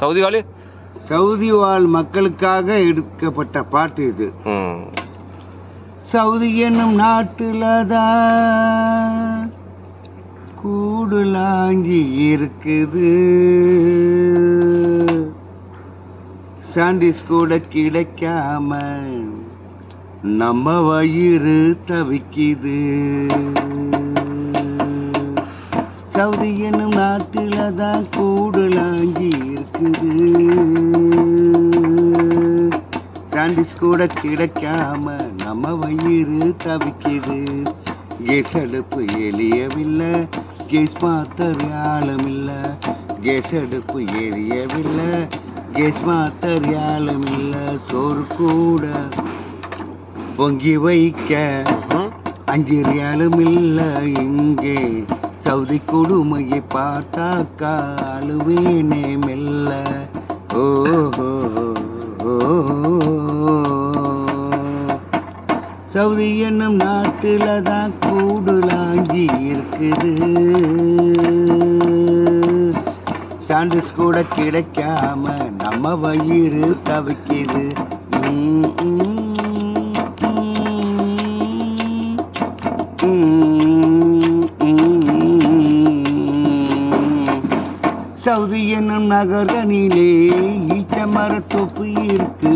Saudi வாழ் மக்களுக்காக எடுக்கப்பட்ட பாட்டு இது. சவுதி என்னும் நாட்டுல தான் கூடுலாங்கி இருக்குது, சாண்டிஸ் கூட கிடைக்காம நம்ம வயிறு தவிக்குது. சவுதி என்னும் நாட்டில தான் கூடுலாங்கி இருக்குது, சாண்டிஸ் கூட கிடைக்காம நம்ம வயிறு தவிக்குது. கேஸ் அடுப்பு எரியவில்லை, கேஸ் மாத்தர் ஆளுமில்லை, கேஸ் அடுப்பு எரியவில்லை, கேஸ் மாத்தர் ஆளுமில்லை, சோறு கூட பொங்கி வைக்க 5 ரியாலும் இல்லை இங்கே. சவுதி கொடுமையை பார்த்தாக்கா அழுவேனே மெல்ல. ஓஹோ சவுதி என்னும் நாட்டுல தான் கூடுலாங்கி இருக்குது, சாண்டிஸ் கூட கிடைக்காம நம்ம வயிறு தவிக்குது. சவுதி என்னும் நகர்தனிலே ஈச்ச மரத்தோப்பு இருக்கு,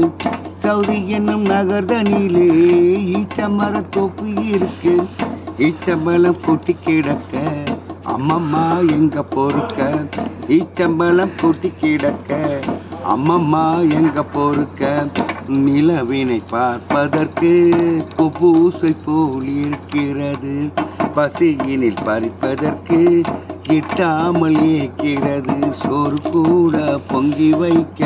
சவுதி என்னும் நகர்தனிலே ஈச்ச மரத்தோப்பு இருக்கு. ஈச்சம்பழம் பூட்டி கிடக்க அம்மம்மா எங்க பொறுக்க, ஈச்சம்பழம் பூட்டி கிடக்க அம்மம்மா எங்க பொறுக்க. நிலவினை பார்ப்பதற்கு பூசை போல் இருக்கிறது, பசியினில் பறிப்பதற்கு கிட்டாமல் ஏக்கிறது. சோறு கூட பொங்கி வைக்க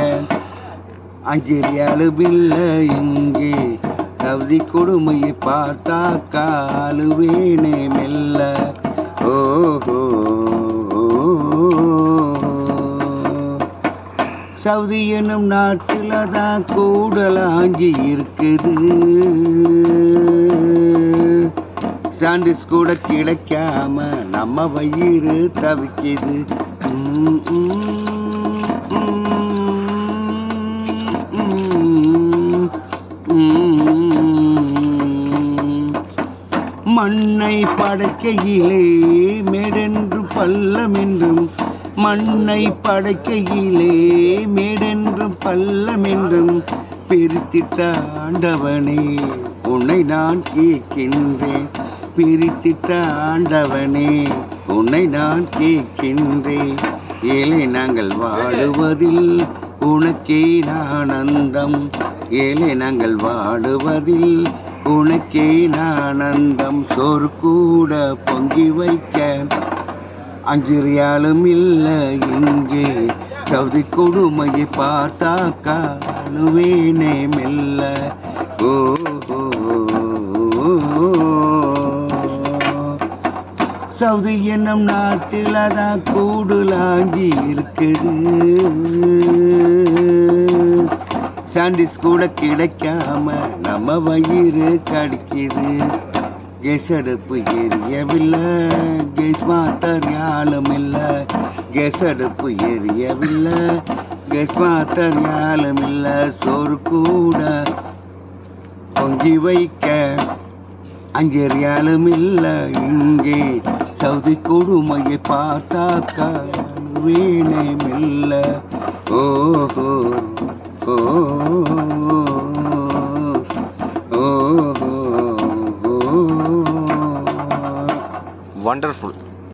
5 ரியாலுமில்லை இங்கே. சவுதி கொடுமையை பார்த்தாக்கா அழுவேனே மெல்ல. ஓஹோ சவுதி என்னும் நாட்டில தான் கூடலாங்கி இருக்குது, சாண்டிஸ் கூட கிடைக்காம நம்ம வயிறு தவிக்குது. மண்ணை படைக்கையிலே மேடென்றும் பள்ளம் என்றும், மண்ணை படைக்கையிலே மேடென்றும் பள்ளம் என்றும் பிரித்திட்ட ஆண்டவனே உன்னை நான் கேட்கின்றேன். பிரித்திட்ட ஆண்டவனே உன்னை நான் கேட்கின்றேன். ஏழை நாங்கள் வாழுவதில் உனக்கே ஆனந்தம், ஏழை நாங்கள் வாழுவதில் உனக்கே ஆனந்தம். சோறு கூட பொங்கி வைக்க 5 ரியாலும் இல்லை இங்கே. சவுதி கொடுமையை பார்த்தாக்கா அழுவேனே மெல்ல. ஓஹோ சவுதி என்னும் நாட்டில தான் கூடுலாங்கி இருக்குது, சாண்டிஸ் கூட கிடைக்காம நம்ம வயிறு கடிக்குது. கேஸ் அடுப்பு எரியவில்லை, கேஸ் மாத்தர் யாலும் இல்லை, கேஸ் அடுப்பு எரியவில்லை, கேஸ் மாத்தர் யாலும் இல்லை, சோறு கூட பொங்கி வைக்க 5 ரியாலும் இல்லை இங்கே. சவுதி கொடுமையை பார்த்தாக்கா வேணே மெல்ல. ஓஹோ wonderful.